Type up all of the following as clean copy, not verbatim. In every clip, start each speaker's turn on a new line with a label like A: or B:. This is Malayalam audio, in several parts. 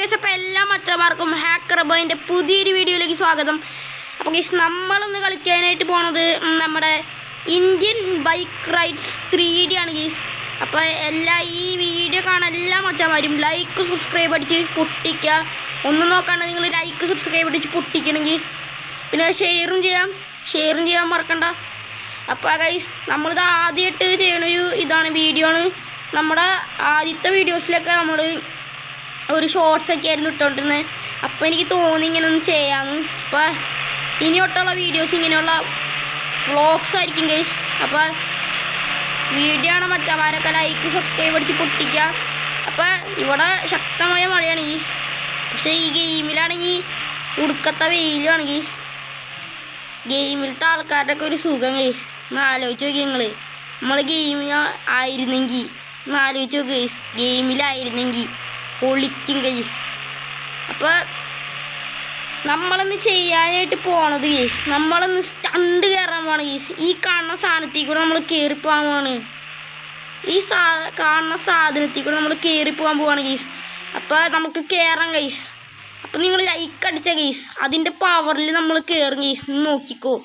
A: അപ്പോൾ എല്ലാ മച്ചന്മാർക്കും ഹാക്കർ ബോയിൻ്റെ പുതിയൊരു വീഡിയോയിലേക്ക് സ്വാഗതം. അപ്പോൾ ഗൈസ് നമ്മളൊന്ന് കളിക്കാനായിട്ട് പോണത് നമ്മുടെ ഇന്ത്യൻ ബൈക്ക് റൈഡ്സ് 3D ആണ് ഗൈസ്. അപ്പോൾ ഈ വീഡിയോ കാണാൻ എല്ലാ മച്ചന്മാരും ലൈക്ക് സബ്സ്ക്രൈബ് അടിച്ച് പൊട്ടിക്കുക. ഒന്നും നോക്കാണ്ട് നിങ്ങൾ ലൈക്ക് സബ്സ്ക്രൈബ് അടിച്ച് പൊട്ടിക്കണം ഗൈസ്. പിന്നെ ഷെയറും ചെയ്യാൻ മറക്കണ്ട. അപ്പോൾ ഗൈസ് നമ്മളിത് ആദ്യമായിട്ട് ചെയ്യണൊരു വീഡിയോ ആണ്. നമ്മുടെ ആദ്യത്തെ വീഡിയോസിലൊക്കെ നമ്മൾ ഒരു ഷോർട്സൊക്കെ ആയിരുന്നു ഇട്ടുകൊണ്ടിരുന്നത്. അപ്പോൾ എനിക്ക് തോന്നി ഇങ്ങനെ ഒന്ന് ചെയ്യാമെന്ന്. അപ്പോൾ ഇനി തൊട്ടുള്ള വീഡിയോസ് ഇങ്ങനെയുള്ള വ്ളോഗ്സ് ആയിരിക്കും ഗൈസ്. അപ്പോൾ വീഡിയോ ആണ് മച്ചന്മാരൊക്കെ ലൈക്ക് സബ്സ്ക്രൈബ് അടിച്ച് പൊട്ടിക്കുക. അപ്പോൾ ഇവിടെ ശക്തമായ മഴയാണ് ഗൈസ്. പക്ഷേ ഈ ഗെയിമിലാണെങ്കിൽ ഉടുക്കത്തെ വെയിലുമാണ് ഗൈസ്. ഗെയിമിലത്തെ ആൾക്കാരുടെയൊക്കെ ഒരു സുഖം ഗൈസ്. ഒന്ന് ആലോചിച്ച് നോക്കി നമ്മൾ ഗെയിമിൽ ആയിരുന്നെങ്കിൽ ഒന്ന് ആലോചിച്ച് നോക്ക് ഗൈസ്. ഗെയിമിലായിരുന്നെങ്കിൽ പൊളിക്കും ഗൈസ്. അപ്പോൾ നമ്മളൊന്ന് ചെയ്യാനായിട്ട് പോണത് ഗൈസ്, നമ്മളൊന്ന് സ്റ്റണ്ട് കയറാൻ പോകണം ഗൈസ്. ഈ കാണുന്ന സാധനത്തിൽ കൂടെ നമ്മൾ കയറിപ്പോകാൻ പോവാണ്. ഈ കാണുന്ന സാധനത്തിൽ കൂടെ നമ്മൾ കയറിപ്പോകാൻ പോവാണ് ഗൈസ്. അപ്പോൾ നമുക്ക് കയറാം ഗൈസ്. അപ്പോൾ നിങ്ങൾ ലൈക്ക് അടിച്ച ഗൈസ്, അതിൻ്റെ പവറിൽ നമ്മൾ കയറും ഗൈസ്. നോക്കിക്കോ.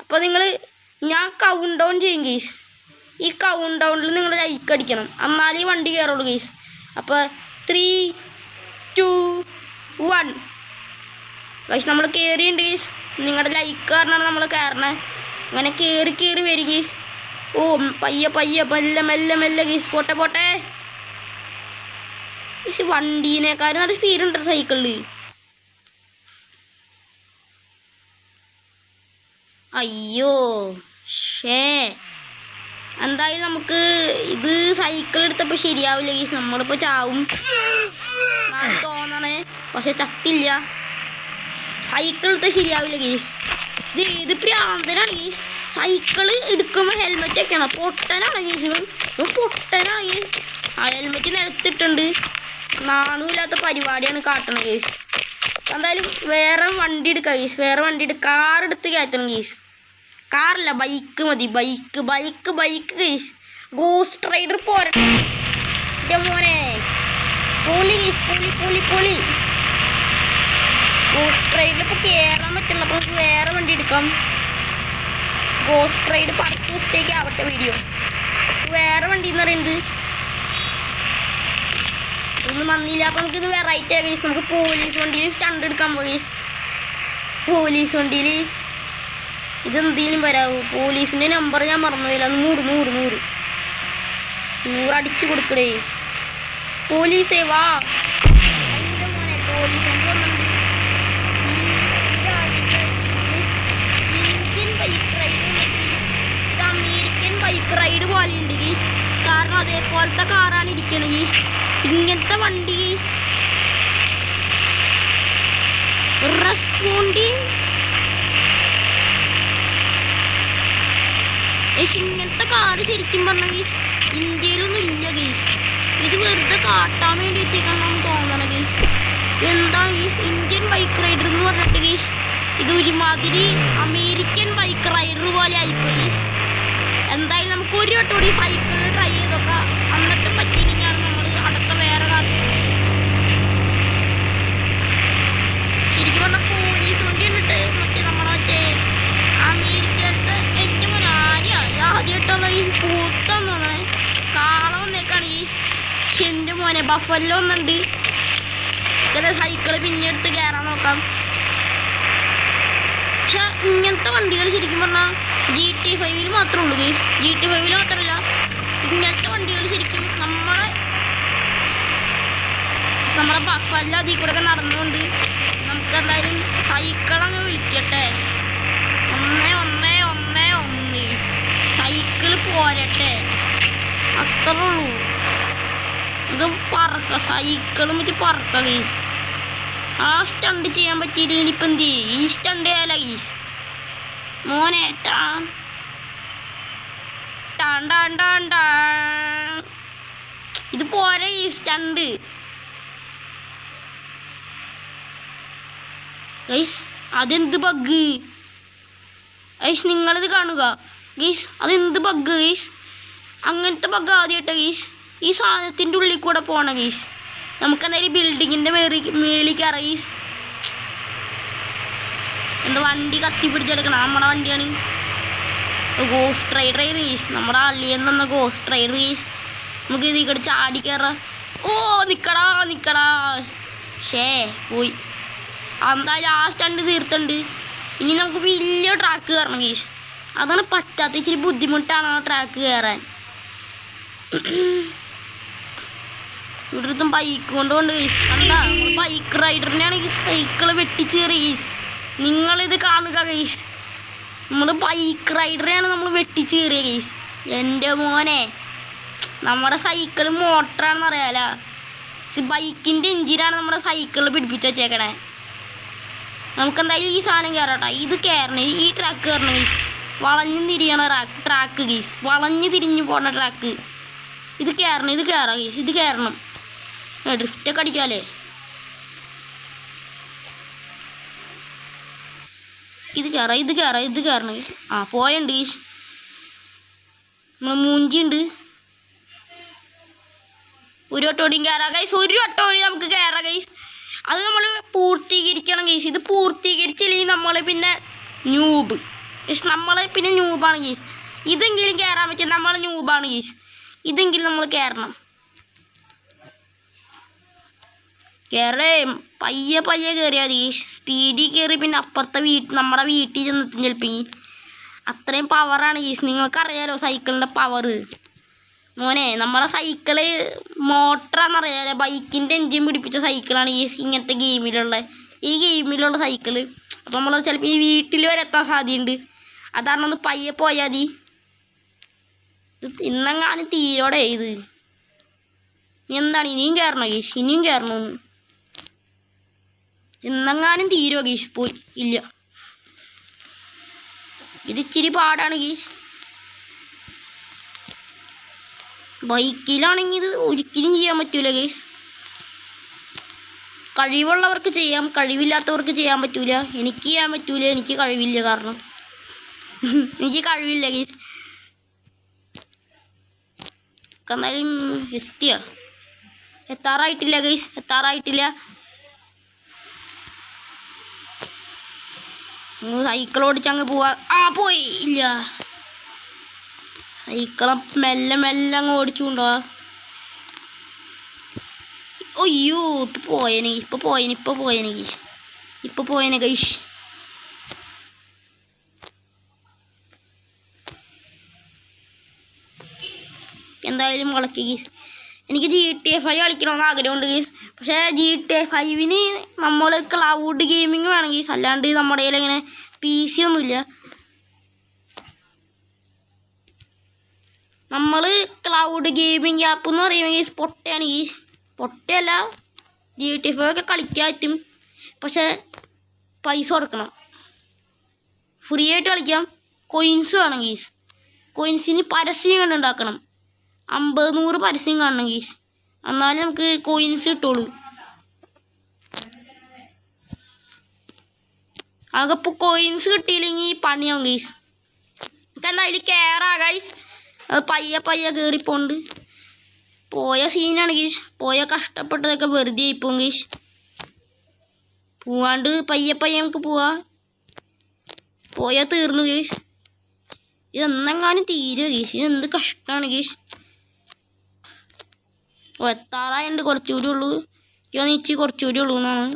A: അപ്പോൾ ഞാൻ കൗണ്ട് ഡൗൺ ചെയ്യും ഗൈസ്. ഈ കൗണ്ട് ഡൗണിൽ നിങ്ങൾ ലൈക്ക് അടിക്കണം, എന്നാലേ വണ്ടി കയറുള്ളൂ ഗൈസ്. അപ്പോൾ 3, 2, 1 ഗൈസ് നമ്മൾ കയറിയുണ്ട് ഗൈസ്. നിങ്ങളുടെ ലൈക്ക് കാരണമാണ് നമ്മൾ കയറണേ. അങ്ങനെ കയറി വരും ഗൈസ്. ഓ പയ്യെ മെല്ലെ ഗൈസ്. പോട്ടെ ഗൈസ്. വണ്ടീനേക്കാളും നല്ല സ്പീഡുണ്ട് സൈക്കിളിൽ. അയ്യോ എന്തായാലും നമുക്ക് ഇത് സൈക്കിൾ എടുത്തപ്പോൾ ശരിയാവില്ല ഗീസ്. നമ്മളിപ്പോൾ ചാവും തോന്നണേ, പക്ഷെ ചത്തില്ല. സൈക്കിൾ എടുത്താൽ ശരിയാവില്ല ഗീസ്. ഇത് പ്രാന്തനാണ് ഗീസ്. സൈക്കിള് എടുക്കുമ്പോൾ ഹെൽമെറ്റ് വെക്കണം. പൊട്ടനാണ് ഗീസ്. പൊട്ടനാണ് ഗീസ്. ആ ഹെൽമെറ്റ് നിലത്തിട്ടുണ്ട്. നാണുമില്ലാത്ത പരിപാടിയാണ് കാട്ടണം ഗീസ്. എന്തായാലും വേറെ വണ്ടി എടുക്കാം ഗീസ്. കാർ എടുത്ത് കയറ്റണം ഗീസ്. കാറല്ല, ബൈക്ക് മതി. Bike guys. ഗോസ്റ്റ് റൈഡർ പോരട്ടെ ഗൈസ്. എൻ്റെ മോനെ പൊളി ഗൈസ്. പൊളി ഗോസ്റ്റ് റൈഡിൽ ഇപ്പോൾ കയറാൻ പറ്റില്ല. അപ്പോൾ നമുക്ക് വേറെ വണ്ടി എടുക്കാം. ഗോസ്റ്റ് റൈഡ് അടുത്ത ദിവസത്തേക്ക് ആവട്ടെ വീഡിയോ. വേറെ വണ്ടി എന്ന് പറയുന്നത് ഒന്നും വന്നില്ല. അപ്പോൾ നമുക്കിത് വെറൈറ്റി ആക്കാം ഗൈസ്. നമുക്ക് പോലീസ് വണ്ടിയിൽ സ്റ്റണ്ട് എടുക്കാൻ പോയി ഗൈസ്. പോലീസ് വണ്ടിയിൽ ഇതെന്തെങ്കിലും വരാവൂ. പോലീസിൻ്റെ നമ്പർ ഞാൻ മറന്നുപോയില്ല. 100 അടിച്ചു കൊടുക്കടേ. പോലീസേ വാ. എൻ്റെ മോനെ പോലീസ് വണ്ടി വന്നിട്ടുണ്ട്. ഈ രാജ്യത്ത് ഇന്ത്യൻ ബൈക്ക് റൈഡ് ഉണ്ട്. ഇത് അമേരിക്കൻ ബൈക്ക് റൈഡ് പോലെയുണ്ട് ഗീസ്. കാരണം അതേപോലത്തെ കാറാണ് ഇരിക്കണത് ഗീസ്. ഇങ്ങനത്തെ വണ്ടി ഗീസ്. റെസ്പോണ്ടി ഇങ്ങനത്തെ കാറ് ശരിക്കും പറഞ്ഞ ഗീസ് ഇന്ത്യയിലൊന്നും ഇല്ല ഗീസ്. ഇത് വെറുതെ കാട്ടാൻ വേണ്ടി വെച്ചേക്കാണെന്ന് തോന്നണം ഗീസ്. എന്താണ് ഗീസ് ഇന്ത്യൻ ബൈക്ക് റൈഡർ എന്ന് പറഞ്ഞിട്ട് ഗീസ് ഇത് ഒരുമാതിരി അമേരിക്കൻ ബൈക്ക് റൈഡർ പോലെ ആയിപ്പോയി ഗീസ്. എന്തായാലും നമുക്ക് ഒരു വട്ടം കൂടി സൈക്കിളിൽ ട്രൈ ചെയ്തൊക്കെ, എന്നിട്ടും പറ്റിയില്ലെങ്കിലാണ് നമ്മൾ അടുത്ത വേറെ കാർ. ശരിക്കും പറഞ്ഞാൽ പോലീസ് വണ്ടി കണ്ടിട്ട് മറ്റേ അമേരിക്കയിലത്തെ എൻ്റെ മോനെ ആദ്യമായിട്ടുള്ള ഈ പൂത്തം തോന്നണേ കാള വന്നേക്കാണ് ഈ. എൻ്റെ മോനെ ബഫല്ലോ ഒന്നുണ്ട്. സൈക്കിള് പിന്നെ എടുത്ത് കയറാൻ നോക്കാം. പക്ഷെ ഇങ്ങനത്തെ വണ്ടികൾ ശരിക്കും പറഞ്ഞാൽ GT5 മാത്രമേ ഉള്ളൂ ഗൈസ്. GT5 മാത്രമല്ല, ഇങ്ങനത്തെ വണ്ടികൾ ശരിക്കും നമ്മളെ ബഫല്ലോ അതിൽ കൂടെ ഒക്കെ നടന്നുകൊണ്ട് നമുക്ക് എന്തായാലും സൈക്കിളങ്ങ് വിളിക്കട്ടെ. 111 സൈക്കിള് പോരട്ടെ, അത്രേ ഉള്ളൂ. ഇത് പറക്ക സൈക്കിളും വെച്ച് പറക്ക ഗീസ്. ആ സ്റ്റണ്ട് ചെയ്യാൻ പറ്റിയില്ലെങ്കിൽ ഇപ്പം എന്ത് ചെയ്യും? ഈ സ്റ്റണ്ട് ചെയ്യാല ഗീസ്. മോനെ ഇത് പോരെ ഈ സ്റ്റണ്ട് ഗൈസ്. അതെന്ത് ബഗ് ഗൈസ്, നിങ്ങളിത് കാണുക ഗൈസ്. അതെന്ത് ബഗ് ഗൈസ്. അങ്ങനത്തെ ബഗ് ആദ്യമായിട്ടാണ് ഗൈസ് ഈ സാധനത്തിൻ്റെ ഉള്ളിൽ കൂടെ പോകണം ഗൈസ്. നമുക്കെന്തായാലും ബിൽഡിങ്ങിൻ്റെ മേളിൽ കയറാം ഗീസ്. എന്താ വണ്ടി കത്തി പിടിച്ചെടുക്കണം, നമ്മുടെ വണ്ടിയാണ്. ഗോസ്റ്റ് റൈഡർ ആയിരുന്നു ഗീസ്, നമ്മുടെ അള്ളിയെന്ന് തന്ന ഗോസ്റ്റ് റൈഡർ ഗീസ്. നമുക്ക് ഇതിക്കടെ ചാടി കയറാം. ഓ നിക്കടാ ഷേ പോയി. എന്തായാലും ആ സ്റ്റണ്ട് തീർത്തുണ്ട്. ഇനി നമുക്ക് വലിയ ട്രാക്ക് കയറണം ഗീസ്. അതാണ് പറ്റാത്ത, ഇച്ചിരി ബുദ്ധിമുട്ടാണ് ആ ട്രാക്ക് കയറാൻ. ഇവിടെ അടുത്തും ബൈക്ക് കൊണ്ടുകൊണ്ട് ഗീസ്. കണ്ടാ നമ്മൾ ബൈക്ക് റൈഡറിനെയാണ് ഈ സൈക്കിള് വെട്ടിച്ചേറി ഗീസ്. നിങ്ങളിത് കാണുക ഗീസ്, നമ്മൾ ബൈക്ക് റൈഡറെയാണ് നമ്മൾ വെട്ടിച്ചേറിയ ഗീസ്. എൻ്റെ മോനെ, നമ്മുടെ സൈക്കിൾ മോട്ടറാണെന്ന് അറിയാലോ. ബൈക്കിൻ്റെ എഞ്ചിനാണ് നമ്മുടെ സൈക്കിളിൽ പിടിപ്പിച്ച് വെച്ചേക്കണേ. നമുക്കെന്തായാലും ഈ സാധനം കയറട്ടെ. ഇത് കയറണേ, ഈ ട്രാക്ക് കയറണം ഗീസ്. വളഞ്ഞു തിരിയണ ട്രാക്ക് ഗീസ്, വളഞ്ഞു തിരിഞ്ഞു പോണ ട്രാക്ക്. ഇത് കയറണം ഗീസ്, ഇത് കയറണം. ഡ്രിഫ്റ്റൊക്കെ അടിക്കാമല്ലേ. ഇത് കയറണം ഗീസ്. ആ പോയുണ്ട് ഗീസ്, നമ്മൾ മൂഞ്ചിയുണ്ട്. ഒരു വട്ടോടിയും കയറാം ഗൈസ്, ഒരു വട്ടോടി നമുക്ക് കയറാം ഗൈസ്. അത് നമ്മൾ പൂർത്തീകരിക്കണം ഗൈസ്. ഇത് പൂർത്തീകരിച്ചില്ലെങ്കിൽ നമ്മൾ പിന്നെ ന്യൂബ് ഗൈസ്, നമ്മൾ പിന്നെ ന്യൂബാണ് ഗൈസ്. ഇതെങ്കിലും കയറാൻ പറ്റും, നമ്മൾ ന്യൂബാണ് ഗൈസ്. ഇതെങ്കിലും നമ്മൾ കയറണം. പയ്യെ കയറിയാൽ മതി ഗൈസ്. സ്പീഡിൽ കയറി പിന്നെ അപ്പുറത്തെ നമ്മുടെ വീട്ടിൽ ചെന്നെത്തും ചിലപ്പോൾ. അത്രയും പവറാണ് ഗൈസ്, നിങ്ങൾക്കറിയാലോ സൈക്കിളിൻ്റെ പവർ. മോനെ, നമ്മുടെ സൈക്കിള് മോട്ടറാണെന്നറിയാലോ. ബൈക്കിൻ്റെ എൻജിൻ പിടിപ്പിച്ച സൈക്കിളാണ് ഈ ഇങ്ങനത്തെ ഗെയിമിലുള്ള സൈക്കിള്. അപ്പോൾ നമ്മൾ ചിലപ്പോൾ ഈ വീട്ടിൽ വരെ എത്താൻ സാധ്യതയുണ്ട്. അതാണ് ഒന്ന് പയ്യെ പോയാൽ മതി. ഇന്നെങ്ങാനും തീരോടെ ഇത് എന്താണ്, ഇനിയും കയറണോ ഗീഷ്? ഇനിയും കയറണമെന്ന് ഇന്നെങ്ങാനും തീരുമോ ഗീഷ്? പോയി ഇല്ല. ഇതിച്ചിരി പാടാണ് ഗീഷ്. ബൈക്കിലാണെങ്കിൽ ഇത് ഒരിക്കലും ചെയ്യാൻ പറ്റൂല ഗൈസ്. കഴിവുള്ളവർക്ക് ചെയ്യാം, കഴിവില്ലാത്തവർക്ക് ചെയ്യാൻ പറ്റൂല. എനിക്ക് ചെയ്യാൻ പറ്റൂല, എനിക്ക് കഴിവില്ല. കാരണം എനിക്ക് കഴിവില്ല ഗൈസ്. എന്തായാലും എത്താറായിട്ടില്ല ഗൈസ്, എത്താറായിട്ടില്ല. സൈക്കിൾ ഓടിച്ചങ്ങ് പോവാ. പോയി ഇല്ല. സൈക്കിളെ മെല്ലെ അങ്ങ് ഓടിച്ചുകൊണ്ടോ. അയ്യോ, ഇപ്പൊ പോയേനെ ഗൈഷ്. എന്തായാലും മുളക്കി ഗീസ്. എനിക്ക് GTA 5 കളിക്കണമെന്ന് ആഗ്രഹമുണ്ട് ഗീസ്. പക്ഷേ GTA 5 നമ്മൾ ക്ലൗഡ് ഗെയിമിങ് വേണം ഗീസ്. അല്ലാണ്ട് നമ്മുടെ കയ്യിൽ ഇങ്ങനെ PC ഒന്നുമില്ല. നമ്മൾ ക്ലൗഡ് ഗെയിമിങ് ആപ്പ് എന്ന് പറയുമ്പോൾ ഗീസ് പൊട്ടയാണ് ഗീസ്. പൊട്ടയല്ല, GTA 5 ഒക്കെ കളിക്കാൻ പറ്റും. പക്ഷേ പൈസ കൊടുക്കണം. ഫ്രീ ആയിട്ട് കളിക്കാം. കോയിൻസ് വേണം ഗീസ്. കോയിൻസിന് പരസ്യം കണ്ടുണ്ടാക്കണം. 50-100 പരസ്യം കാണണം ഗീസ്. എന്നാലും നമുക്ക് കോയിൻസ് കിട്ടുള്ളൂ. ആകെ കോയിൻസ് കിട്ടിയില്ലെങ്കിൽ പണിയാവും ഗീസ്. നമുക്ക് എന്തായാലും കയറാം ഗൈസ്. അത് പയ്യെ കയറിപ്പോണ്ട് പോയ സീനാണ് ഗീഷ്. പോയ കഷ്ടപ്പെട്ടതൊക്കെ വെറുതെ ആയിപ്പോവും ഗീഷ്. പോവാണ്ട് പയ്യെ നമുക്ക് പോയാൽ തീർന്നു ഗീഷ്. ഇതെന്നെങ്ങാനും തീരുക ഗീഷ്. ഇതെന്ത് കഷ്ടമാണ് ഗീഷ്. എത്താറായുണ്ട്, കുറച്ചുകൂടി ഉള്ളൂ. കുറച്ചുകൂടി ഉള്ളൂ എന്നാണ്.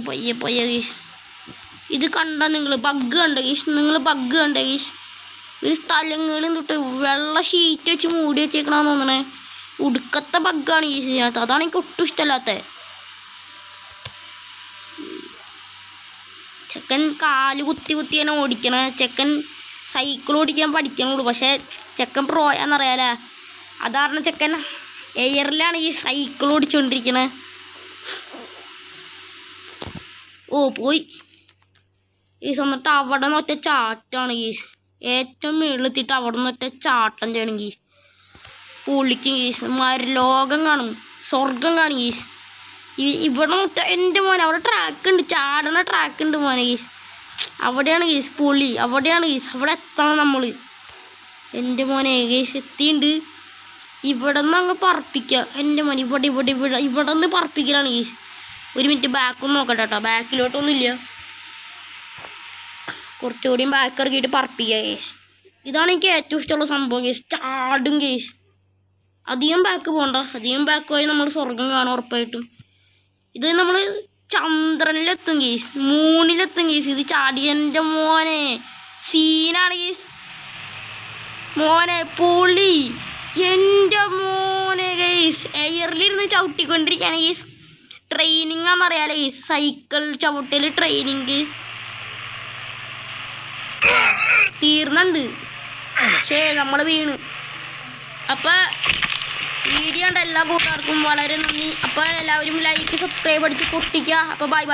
A: പയ്യെ ഗീഷ്. ഇത് കണ്ട നിങ്ങൾ ബഗ് കണ്ട ഗീഷ്. ഒരു സ്ഥലങ്ങളും തൊട്ട് വെള്ള ഷീറ്റ് വെച്ച് മൂടി വെച്ചേക്കണമെന്ന് തോന്നണേ. ഉടുക്കത്തെ ബഗ്ഗാണ് ഗീഷ് ഇതിനകത്ത്. അതാണ് എനിക്ക് ഒട്ടും ഇഷ്ടമല്ലാത്ത. ചെക്കൻ കാല് കുത്തി തന്നെ ഓടിക്കണ. ചെക്കൻ സൈക്കിൾ ഓടിക്കാൻ പഠിക്കണുള്ളൂ. പക്ഷേ ചെക്കൻ പ്രോയാന്നറിയാലേ. അതാണ് ചെക്കൻ എയറിലാണ് ഈ സൈക്കിൾ ഓടിച്ചുകൊണ്ടിരിക്കണേ. പോയി ഗീസ്. എന്നിട്ട് അവിടെ നിന്ന് ഒറ്റ ചാട്ടമാണ് ഗീസ്. ഏറ്റവും മുകളിലെത്തിയിട്ട് അവിടെ നിന്ന് ഒറ്റ ചാട്ടം ചെയ്യണം ഗീസ്. പൊളിക്കും ഗീസ്. ലോകം കാണും, സ്വർഗം കാണും ഗീസ്. ഇവിടെ എൻ്റെ മോനെ അവിടെ ട്രാക്ക് ഉണ്ട്, ചാടണ ട്രാക്ക് ഉണ്ട് മോനെ ഗീസ്. അവിടെയാണ് ഗീസ് പൊളി. അവിടെ എത്തണം നമ്മൾ. എൻ്റെ മോനെ ഗീസ് എത്തിയിട്ടുണ്ട്. ഇവിടെ നിന്ന് അങ്ങ് പറപ്പിക്കുക. എൻ്റെ മണി ഇവിടെ നിന്ന് പറപ്പിക്കലാണ് ഗീസ്. ഒരു മിനിറ്റ് ബാക്കൊന്നും നോക്കട്ടെ കേട്ടോ. ബാക്കിലോട്ടൊന്നുമില്ല. കുറച്ചുകൂടിയും ബാക്ക് ഇറക്കിയിട്ട് പറപ്പിക്കുക ഗീസ്. ഇതാണ് എനിക്ക് ഏറ്റവും ഇഷ്ടമുള്ള സംഭവം ഗീസ്. ചാടും ഗീസ്. അധികം ബാക്ക് പോകണ്ട. അധികം ബാക്ക് പോയി നമ്മൾ സ്വർഗം കാണും ഉറപ്പായിട്ടും. ഇത് നമ്മൾ ചന്ദ്രനിലെത്തും ഗീസ്. മൂണിലെത്തും ഗീസ്. ഇത് ചാടി എൻ്റെ മോനെ സീനാണ് ഗീസ്. മോനെ പൊളി. എൻ്റെ മോനെ ഗീസ് എയറിലിരുന്ന് ചവിട്ടിക്കൊണ്ടിരിക്കുകയാണ് ഗീസ്. ട്രെയിനിങ് ആണെന്നറിയാലോ ഗീസ്. സൈക്കിൾ ചവിട്ടൽ ട്രെയിനിങ് ഗീസ്. തീർന്നുണ്ട്. പക്ഷേ നമ്മൾ വീണ്. അപ്പം വീഡിയോ കണ്ട എല്ലാ കൂട്ടുകാർക്കും വളരെ നന്ദി. അപ്പോൾ എല്ലാവരും ലൈക്ക് സബ്സ്ക്രൈബ് അടിച്ച് പൊട്ടിക്കുക. അപ്പോൾ ബൈ ബൈ.